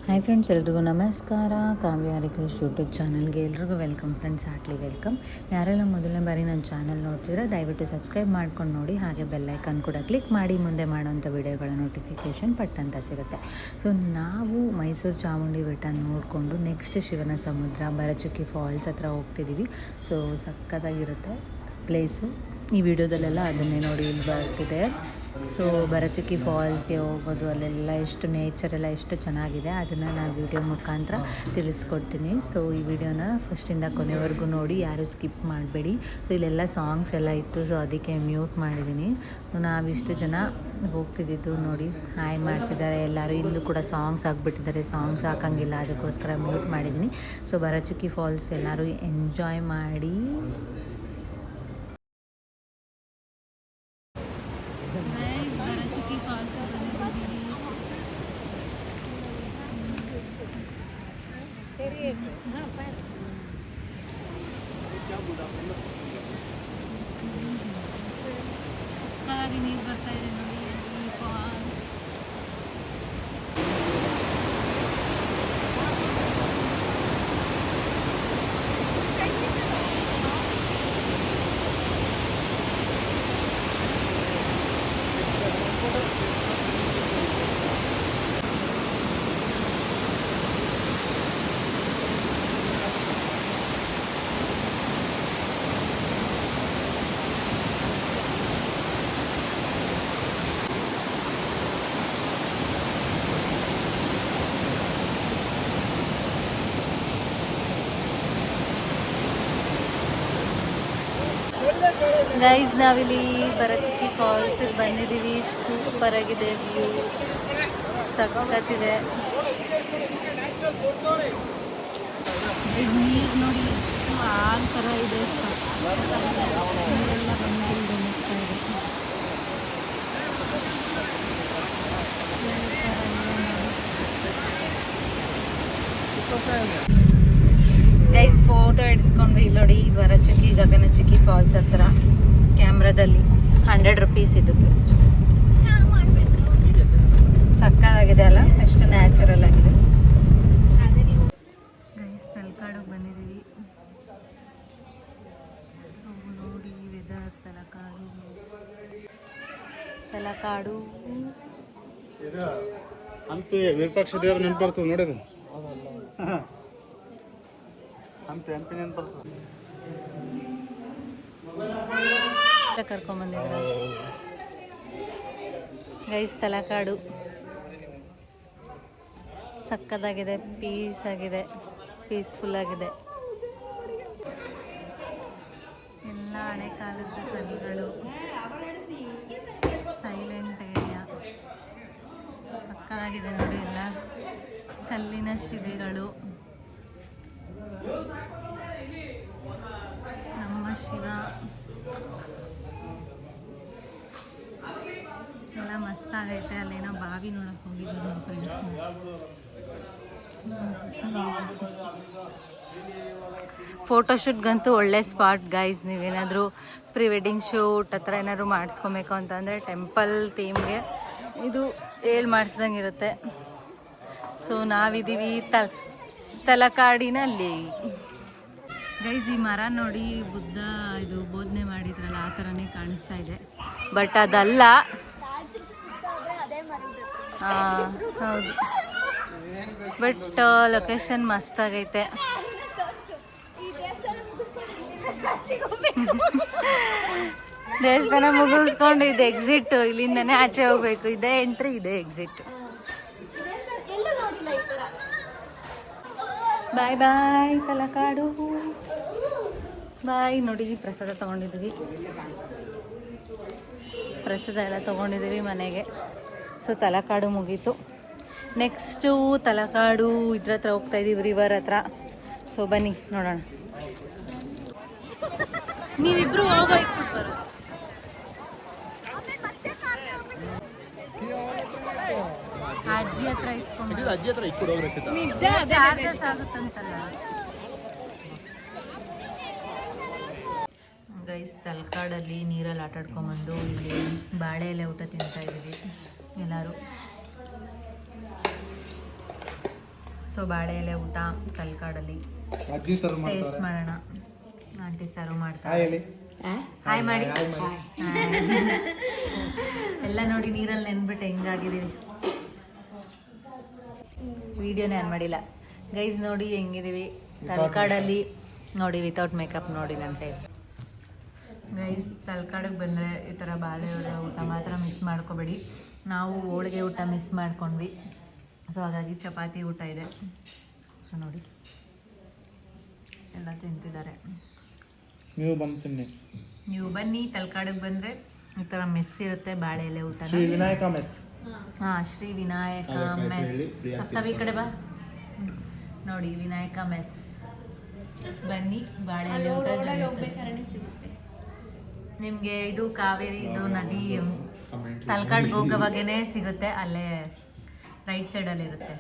Hi friends, ಎಲ್ರಿಗೂ ನಮಸ್ಕಾರ. ಕಾವ್ಯ ಹರಿಕೃಷ್ YouTube ಚಾನಲ್ಗೆ ಎಲ್ರಿಗೂ ವೆಲ್ಕಮ್ ಫ್ರೆಂಡ್ಸ್, ಹಾರ್ಟ್ಲಿ ವೆಲ್ಕಮ್. ಯಾರೆಲ್ಲ ಮೊದಲನೇ ಬಾರಿ ನನ್ನ ಚಾನಲ್ ನೋಡ್ತಿದ್ರೆ ದಯವಿಟ್ಟು ಸಬ್ಸ್ಕ್ರೈಬ್ ಮಾಡ್ಕೊಂಡು ನೋಡಿ, ಹಾಗೆ ಬೆಲ್ಲೈಕನ್ ಕೂಡ ಕ್ಲಿಕ್ ಮಾಡಿ. ಮುಂದೆ ಮಾಡೋಂಥ ವಿಡಿಯೋಗಳ ನೋಟಿಫಿಕೇಷನ್ ಪಟ್ಟಂತ ಸಿಗುತ್ತೆ. ಸೊ ನಾವು ಮೈಸೂರು ಚಾಮುಂಡಿ ಬೆಟ್ಟ ನೋಡಿಕೊಂಡು ನೆಕ್ಸ್ಟ್ ಶಿವನ ಸಮುದ್ರ ಭರಚುಕ್ಕಿ ಫಾಲ್ಸ್ ಹತ್ರ ಹೋಗ್ತಿದ್ದೀವಿ. So ಸಖತ್ತಾಗಿರುತ್ತೆ place. ಈ ವಿಡಿಯೋದಲ್ಲೆಲ್ಲ ಅದನ್ನೇ ನೋಡಿ ಇಲ್ಲಿ ಬರ್ತಿದೆ. ಸೊ ಭರಚುಕ್ಕಿ ಫಾಲ್ಸ್ಗೆ ಹೋಗೋದು, ಅಲ್ಲೆಲ್ಲ ಎಷ್ಟು ನೇಚರ್ ಎಲ್ಲ ಎಷ್ಟು ಚೆನ್ನಾಗಿದೆ, ಅದನ್ನು ನಾನು ವಿಡಿಯೋ ಮುಖಾಂತರ ತಿಳಿಸ್ಕೊಡ್ತೀನಿ. ಸೊ ಈ ವಿಡಿಯೋನ ಫಸ್ಟಿಂದ ಕೊನೆವರೆಗೂ ನೋಡಿ, ಯಾರೂ ಸ್ಕಿಪ್ ಮಾಡಬೇಡಿ. ಸೊ ಇಲ್ಲೆಲ್ಲ ಸಾಂಗ್ಸ್ ಎಲ್ಲ ಇತ್ತು, ಸೊ ಅದಕ್ಕೆ ಮ್ಯೂಟ್ ಮಾಡಿದ್ದೀನಿ. ನಾವಿಷ್ಟು ಜನ ಹೋಗ್ತಿದ್ದಿದ್ದು ನೋಡಿ, ಹಾಯ್ ಮಾಡ್ತಿದ್ದಾರೆ ಎಲ್ಲರೂ. ಇಲ್ಲೂ ಕೂಡ ಸಾಂಗ್ಸ್ ಹಾಕ್ಬಿಟ್ಟಿದ್ದಾರೆ, ಸಾಂಗ್ಸ್ ಹಾಕೋಂಗಿಲ್ಲ, ಅದಕ್ಕೋಸ್ಕರ ಮ್ಯೂಟ್ ಮಾಡಿದ್ದೀನಿ. ಸೊ ಭರಚುಕ್ಕಿ ಫಾಲ್ಸ್ ಎಲ್ಲರೂ ಎಂಜಾಯ್ ಮಾಡಿ. ಸಕ್ಕತ್ತಾಗಿ ನೀರು ಬರ್ತಾ ಇದೆ ನೋಡಿ ಈ ಫಾಲ್ಸ್. ಗೈಸ್, ನಾವಿಲ್ಲಿ ಭರಚುಕ್ಕಿ ಫಾಲ್ಸಿಗೆ ಬಂದಿದ್ದೀವಿ. ಸೂಪರ್ ಆಗಿದೆ, ವ್ಯೂ ಸಖತ್ತಿದೆ. ನೀರು ನೋಡಿ ಎಷ್ಟು ಹಾಲ್ ಥರ ಇದೆ, ನೀರೆಲ್ಲ ಬಂದಿದೆ ಮುಗ್ತಾ ಇದೆ. ಗೈಸ್, ಫೋಟೋ ಹಿಡಿಸ್ಕೊಂಡು ಇಲ್ಲಿ ನೋಡಿ, ಭರಚುಕ್ಕಿ ಗಗನಚುಕ್ಕಿ ಫಾಲ್ಸ್ ಹತ್ರ ಕ್ಯಾಮ್ರಾದಲ್ಲಿ 100 ರೂಪೀಸ್ ಇದ್ದದ್ದು. ಸಕ್ಕತ್ತಾಗಿದೆ ಅಲ್ಲ, ಎಷ್ಟು ನ್ಯಾಚುರಲ್ ಆಗಿದೆ. ಗೈಸ್, ತಲಕಾಡಿಗೆ ಬಂದಿದ್ದೀವಿ. ಸೊ ನೋಡಿ, ವೆದರ್ ತಲಕಾಡು ಹಂಪಿ ವಿರೂಪಾಕ್ಷ ದೇವ್ರ ನೆನಪರ್ತದೆ ನೋಡಿದ ಹಂಪಿ ನೆನಪರ್ತದೆ. ಕರ್ಕೊಂಬಂದಿದ್ರ ಗೈಸ್. ತಲಕಾಡು ಸಕ್ಕತ್ತಾಗಿದೆ, ಪೀಸ್ ಆಗಿದೆ, ಪೀಸ್ಫುಲ್ ಆಗಿದೆ. ಎಲ್ಲ ಹಳೆ ಕಾಲದ ಕಲ್ಲುಗಳು, ಸೈಲೆಂಟ್ ಏರಿಯಾ, ಸಕ್ಕತ್ತಾಗಿದೆ ನೋಡಿ. ಎಲ್ಲ ಕಲ್ಲಿನ ಶಿಲೆಗಳು, ನಮ್ಮ ಶಿವ ಎಲ್ಲ ಮಸ್ತಾಗೈತೆ. ಅಲ್ಲೇನೋ ಬಾವಿ ನೋಡಕ್ಕೆ ಹೋಗಿದ್ದೀವಿ ನಮ್ಮ ಫ್ರೆಂಡ್ಸ್ನ. ಫೋಟೋಶೂಟ್ಗಂತೂ ಒಳ್ಳೆ ಸ್ಪಾಟ್ ಗೈಸ್. ನೀವೇನಾದರೂ ಪ್ರೀ ವೆಡ್ಡಿಂಗ್ ಶೂಟ್ ಹತ್ರ ಏನಾದ್ರು ಮಾಡಿಸ್ಕೊಬೇಕು ಅಂತಂದರೆ ಟೆಂಪಲ್ ಥೀಮ್ಗೆ ಇದು ಮಾಡಿಸ್ದಂಗೆ ಇರುತ್ತೆ. ಸೊ ನಾವಿದ್ದೀವಿ ತಲಕಾಡಿನಲ್ಲಿ. ಗೈಸ್, ಈ ಮರ ನೋಡಿ, ಬುದ್ಧ ಇದು ಬೋಧನೆ ಮಾಡಿದ್ರಲ್ಲ ಆ ಥರನೇ ಕಾಣಿಸ್ತಾ ಇದೆ, ಬಟ್ ಅದಲ್ಲ. ಹೌದು, ಬಟ್ ಲೊಕೇಶನ್ ಮಸ್ತಾಗೈತೆ. ದೇವಸ್ಥಾನ ಮುಗಿಸ್ಕೊಂಡು ಇದು ಎಕ್ಸಿಟ್, ಇಲ್ಲಿಂದನೇ ಆಚೆ ಹೋಗ್ಬೇಕು. ಇದೇ ಎಂಟ್ರಿ, ಇದೇ ಎಕ್ಸಿಟ್. ಬಾಯ್ ಬಾಯ್ ತಲಕಾಡು, ಬಾಯ್. ನೋಡಿ, ಪ್ರಸಾದ ತೊಗೊಂಡಿದ್ದೀವಿ, ಪ್ರಸಾದ ಎಲ್ಲ ತೊಗೊಂಡಿದ್ದೀವಿ ಮನೆಗೆ. ಸೊ ತಲಕಾಡು ಮುಗೀತು. ನೆಕ್ಸ್ಟು ತಲಕಾಡು ಇದ್ರ ಹತ್ರ ಹೋಗ್ತಾ ಇದ್ದೀವಿ, ರಿವರ್ ಹತ್ರ. ಸೊ ಬನ್ನಿ ನೋಡೋಣ. ನೀವಿಬ್ರು ಹೋಗೋ ಇಟ್ಬಿಟ್ಟು ಬರೋದು. ಅಜ್ಜಿ ಹತ್ರ ಇಸ್ಕೊಂಡು ನಿಜ ಚಾರ್ಜಸ್ ಆಗುತ್ತಂತಲ್ಲ. ಗೈಸ್, ತಲಕಾಡಲ್ಲಿ ನೀರಲ್ಲಿ ಆಟಾಡ್ಕೊಂಬಂದು ಇಲ್ಲಿ ಬಾಳೆ ಎಲೆ ಊಟ ತಿಂತಾ ಇದ್ದೀವಿ ಎಲ್ಲರೂ. ಸೊ ಬಾಳೆ ಎಲೆ ಊಟ ತಲಕಾಡಲ್ಲಿ ಅಜ್ಜಿ ಸರ್ ಟೇಸ್ಟ್ ಮಾಡೋಣ. ಆಂಟಿ ಸರ್ವ್ ಹಾಯ್ ಮಾಡ್ತಾರೆ. ಹೇಳಿ. ಹಾಯ್ ಮಾಡಿ. ಎಲ್ಲ ನೋಡಿ ನೀರಲ್ಲಿ ನೆನ್ಬಿಟ್ಟು ಹೆಂಗಾಗಿದೀವಿ. ವಿಡಿಯೋನೇ ಆನ್ ಮಾಡಿಲ್ಲ ಗೈಸ್. ನೋಡಿ ಹೆಂಗಿದೀವಿ ತಲಕಾಡಲ್ಲಿ. ನೋಡಿ ವಿತೌಟ್ ಮೇಕಪ್ ನೋಡಿ ನನ್ನ ಫೇಸ್. ಗೈಸ್ ತಲಕಾಡಿಗೆ ಬಂದರೆ ಈ ಥರ ಬಾಳೆ ಊಟ ಮಾತ್ರ ಮಿಸ್ ಮಾಡ್ಕೋಬೇಡಿ. ನಾವು ಹೋಳಿಗೆ ಊಟ ಮಿಸ್ ಮಾಡ್ಕೊಂಡ್ವಿ. ಸೊ ಹಾಗಾಗಿ ಚಪಾತಿ ಊಟ ಇದೆ. ಸೊ ನೋಡಿ ಎಲ್ಲ ತಿಂತಿದ್ದಾರೆ. ನೀವು ಬಂದು ತಿನ್ನಿ. ನೀವು ಬನ್ನಿ ತಲಕಾಡಿಗೆ ಬಂದರೆ ಈ ಥರ ಮೆಸ್ ಇರುತ್ತೆ ಬಾಳೆ ಎಲೆ ಊಟ. ಶ್ರೀ ವಿನಾಯಕ ಮೆಸ್. ಹಾಂ ಶ್ರೀ ವಿನಾಯಕ ಮೆಸ್. ಸಪ್ತವಿ ಕಡೆ ಬಾ. ನೋಡಿ ವಿನಾಯಕ ಮೆಸ್ ಬನ್ನಿ. ಬಾಳೆ ಎಲೆ ಊಟ ನಿಮಗೆ ಇದು ಕಾವೇರಿ ಇದು ನದಿ ತಲಕಾಡ್ಗೆ ಹೋಗೋವಾಗೇ ಸಿಗುತ್ತೆ. ಅಲ್ಲೇ ರೈಟ್ ಸೈಡಲ್ಲಿ ಇರುತ್ತೆ.